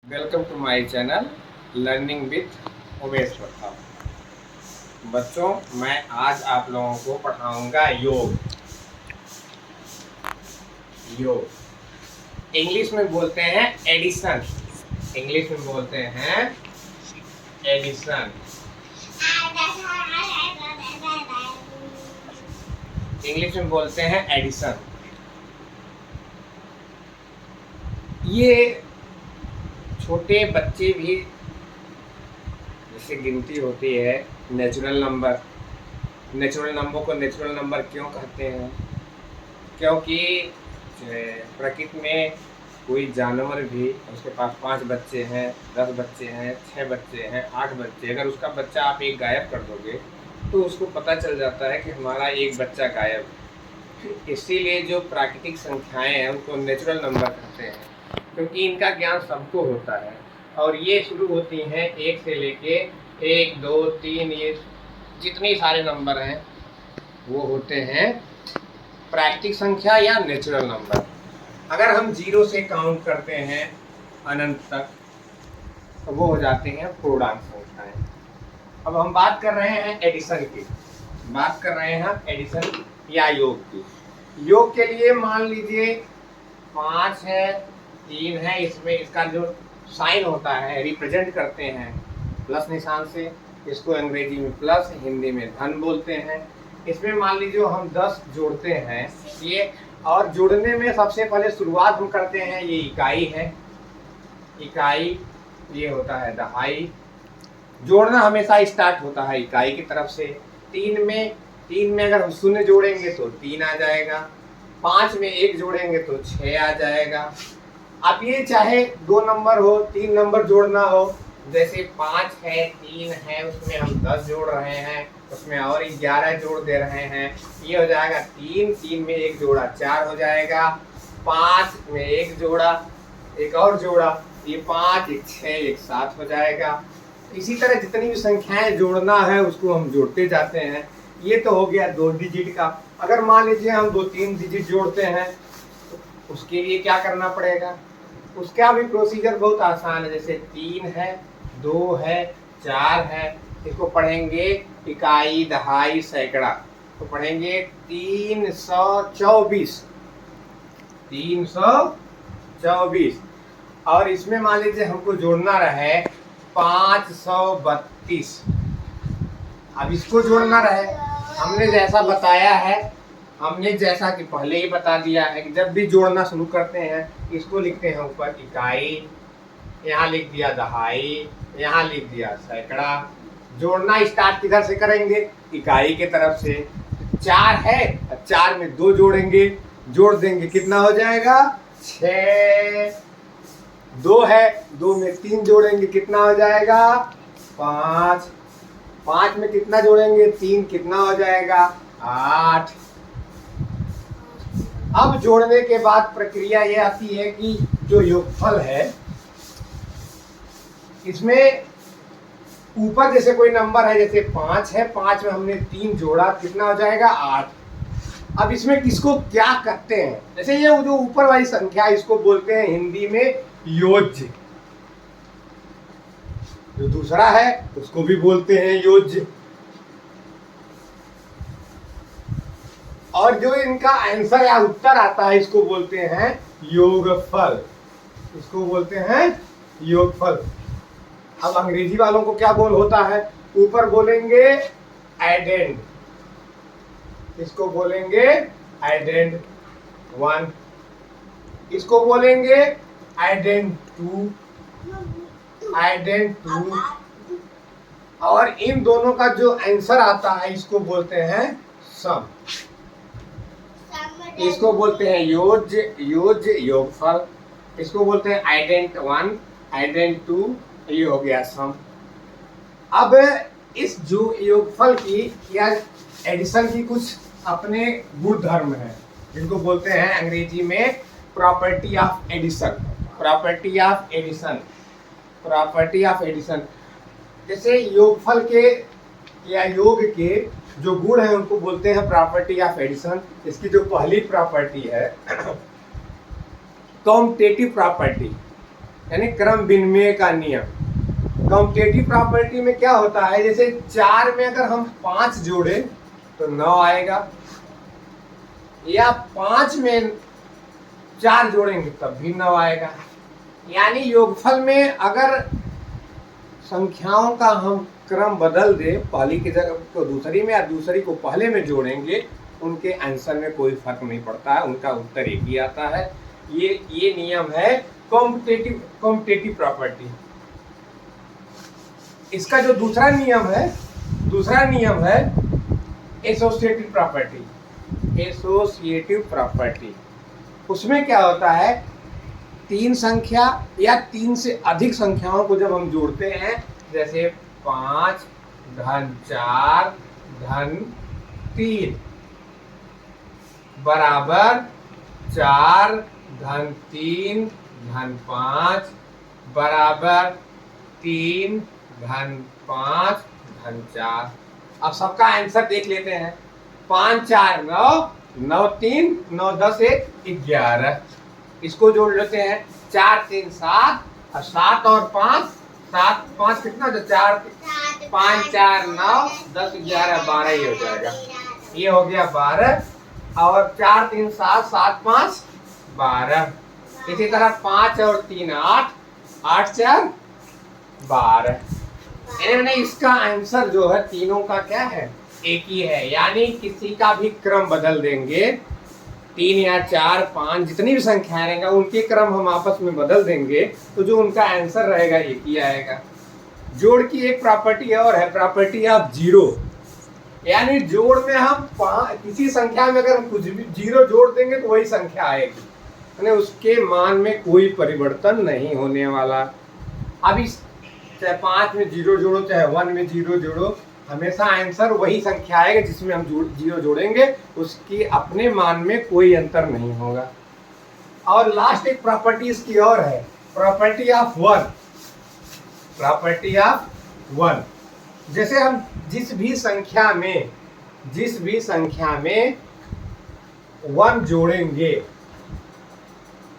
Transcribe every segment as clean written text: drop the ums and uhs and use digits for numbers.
Welcome to my channel learning with Umesh Pratap. बच्चों, मैं आज आप लोगों को पढ़ाऊंगा योग। योग इंग्लिश में बोलते हैं एडिशन। इंग्लिश में बोलते हैं एडिशन। इंग्लिश में बोलते हैं एडिशन। ये छोटे बच्चे भी, जैसे गिनती होती है नेचुरल नंबर। नेचुरल नंबर को नेचुरल नंबर क्यों कहते हैं? क्योंकि प्रकृति में कोई जानवर भी, उसके पास 5 बच्चे हैं, 10 बच्चे हैं, 6 बच्चे हैं, 8 बच्चे, अगर उसका बच्चा आप एक गायब कर दोगे तो उसको पता चल जाता है कि हमारा एक बच्चा गायब है। इसीलिए जो प्राकृतिक संख्याएं हैं उनको नेचुरल नंबर कहते हैं, क्योंकि इनका ज्ञान सबको होता है। और ये शुरू होती हैं 1 से लेके 1, 2, 3, ये जितने सारे नंबर हैं वो होते हैं प्राकृतिक संख्या या नेचुरल नंबर। अगर हम 0 से काउंट करते हैं अनंत तक तो वो हो जाते हैं पूर्णांक संख्याएं। अब हम बात कर रहे हैं एडिशन की, बात कर रहे हैं एडिशन या योग की। योग के लिए मान लीजिए 5 है, 3 है, इसमें इसका जो साइन होता है रिप्रेजेंट करते हैं प्लस निशान से। इसको अंग्रेजी में प्लस, हिंदी में धन बोलते हैं। इसमें मान लीजिए हम 10 जोड़ते हैं ये, और जोड़ने में सबसे पहले शुरुआत हम करते हैं, ये इकाई है, इकाई, ये होता है दहाई। जोड़ना हमेशा स्टार्ट होता है इकाई की तरफ से। 3 में अगर हम शून्य जोड़ेंगे तो 3 आ जाएगा। 5 में 1 जोड़ेंगे तो 6 आ जाएगा। अब ये चाहे 2 नंबर हो, 3 नंबर जोड़ना हो, जैसे 5 है, 3 है, उसमें हम 10 जोड़ रहे हैं, उसमें और 11 जोड़ दे रहे हैं, ये हो जाएगा 3 में 1 जोड़ा 4 हो जाएगा। 5 में 1 जोड़ा, एक और जोड़ा, ये 5, 1 6, 1 7 हो जाएगा। इसी तरह जितनी भी संख्याएं जोड़ना है उसको हम जोड़ते जाते हैं। ये तो हो गया 2 डिजिट का। अगर मान लीजिए हम 2-3 डिजिट जोड़ते हैं तो उसके लिए क्या करना पड़ेगा? उसका भी प्रोसीजर बहुत आसान है। जैसे 3 है, 2 है, 4 है, इसको पढ़ेंगे इकाई, दहाई, सैकड़ा, तो पढ़ेंगे 324। 324। और इसमें मान लीजिए हमको जोड़ना रहे 532। अब इसको जोड़ना रहे, हमने जैसा बताया है, हमने जैसा कि पहले ही बता दिया है कि जब भी जोड़ना शुरू करते हैं इसको लिखते हैं ऊपर इकाई, यहाँ लिख दिया दहाई, यहाँ लिख दिया सैकड़ा। जोड़ना स्टार्ट किधर से करेंगे? इकाई के तरफ से। 4 है, 4 में 2 जोड़ेंगे, जोड़ देंगे, कितना हो जाएगा? 6। 2 है, 2 में 3 जोड़ेंगे, कितना हो जाएगा? 5। 5 में कितना जोड़ेंगे? 3, कितना हो जाएगा? 8। अब जोड़ने के बाद प्रक्रिया ये आती है कि जो योगफल है इसमें ऊपर जैसे कोई नंबर है, जैसे 5 है, 5 में हमने 3 जोड़ा, कितना हो जाएगा? 8। अब इसमें किसको क्या कहते हैं? जैसे ये जो ऊपर वाली संख्या इसको बोलते हैं हिंदी में योज्य। जो दूसरा है उसको भी बोलते हैं योज्य। और जो इनका आंसर या उत्तर आता है इसको बोलते हैं योगफल। इसको बोलते हैं योगफल। अब अंग्रेजी वालों को क्या बोल होता है? ऊपर बोलेंगे एडेंड, इसको बोलेंगे एडेंड 1, इसको बोलेंगे एडेंड 2, एडेंड 2। और इन दोनों का जो आंसर आता है इसको बोलते हैं सम। इसको बोलते हैं योज्य योगफल। इसको बोलते हैं आइडेंट 1, आइडेंट 2, ये हो गया सम। अब इस जो योगफल की या एडिशन की कुछ अपने गुण धर्म है, जिनको बोलते हैं अंग्रेजी में property of addition. Property of addition, property of addition. जैसे योगफल के या योग के जो गुण है उनको बोलते हैं प्रॉपर्टी ऑफ एडिशन। इसकी जो पहली प्रॉपर्टी है कॉम्यूटेटिव प्रॉपर्टी। यानी क्रम विनिमय का नियम। कॉम्पिटेटिव प्रॉपर्टी में क्या होता है, जैसे 4 में अगर हम 5 जोड़े तो 9 आएगा, या 5 में 4 जोड़ेंगे तब भी 9 आएगा। यानी योगफल में अगर संख्याओं का हम क्रम बदल दे, पहली की जगह को दूसरी में या दूसरी को पहले में जोड़ेंगे, उनके आंसर में कोई फर्क नहीं पड़ता है, उनका उत्तर एक ही आता है। ये नियम है कॉम्पिटेटिव प्रॉपर्टी। इसका जो दूसरा नियम है एसोसिएटिव प्रॉपर्टी। उसमें क्या होता है, 3 संख्या या 3 से अधिक संख्याओं को जब हम जोड़ते हैं, जैसे 5 धन 4 धन 3 बराबर 4 धन 3 धन 5 बराबर 3 धन 5 धन 4। अब सबका आंसर देख लेते हैं। 5 4 9, 9 3 9 10 1 11। इसको जोड़ लेते हैं, 4 3 7 और 7 और 5 7 5 कितना, जो 4 5 4 9 10 11 12 ही हो जाएगा। ये हो गया 12, और 4 3 7 7 5 12। इसी तरह 5 और 3 8 8 4 12। मैंने इसका आंसर जो है तीनों का क्या है, एक ही है। यानी किसी का भी क्रम बदल देंगे, 3 या 4 5 जितनी भी संख्याएं रहेंगे उनके क्रम हम आपस में बदल देंगे, तो जो उनका आंसर रहेगा एक ही आएगा। जोड़ की एक प्रॉपर्टी और है, प्रॉपर्टी ऑफ जीरो। यानी जोड़ में हम किसी संख्या में अगर कुछ भी जीरो जोड़ देंगे तो वही संख्या आएगी, यानी उसके मान में कोई परिवर्तन नहीं होने वाला। अब इस चाहे 5 में जीरो जोड़ो चाहे 1 में जीरो जोड़ो, हमेशा आंसर वही संख्या आएगा जिसमें हम जीरो जोड़ेंगे, उसकी अपने मान में कोई अंतर नहीं होगा। और लास्ट एक प्रॉपर्टी इसकी और है, प्रॉपर्टी ऑफ वन। जैसे हम जिस भी संख्या में 1 जोड़ेंगे,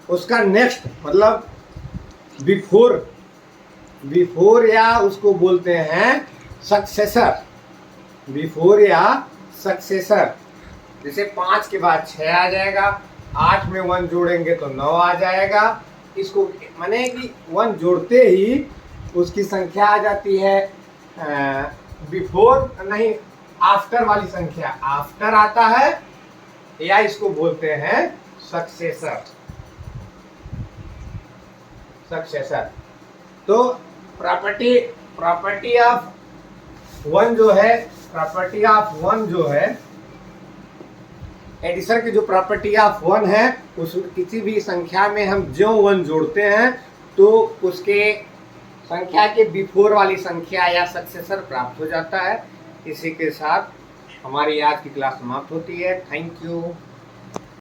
उसका नेक्स्ट मतलब बिफोर या उसको बोलते हैं सक्सेसर, बिफोर या सक्सेसर। जैसे 5 के बाद 6 आ जाएगा, 8 में 1 जोड़ेंगे तो 9 आ जाएगा। इसको माने कि 1 जोड़ते ही उसकी संख्या आ जाती है बिफोर नहीं आफ्टर वाली संख्या, आफ्टर आता है, या इसको बोलते हैं सक्सेसर। तो प्रॉपर्टी ऑफ वन जो है एडिशन की जो प्रॉपर्टी ऑफ 1 है, उस किसी भी संख्या में हम जो 1 जोड़ते हैं तो उसके संख्या के बिफोर वाली संख्या या सक्सेसर प्राप्त हो जाता है। इसी के साथ हमारी आज की क्लास समाप्त होती है। Thank you.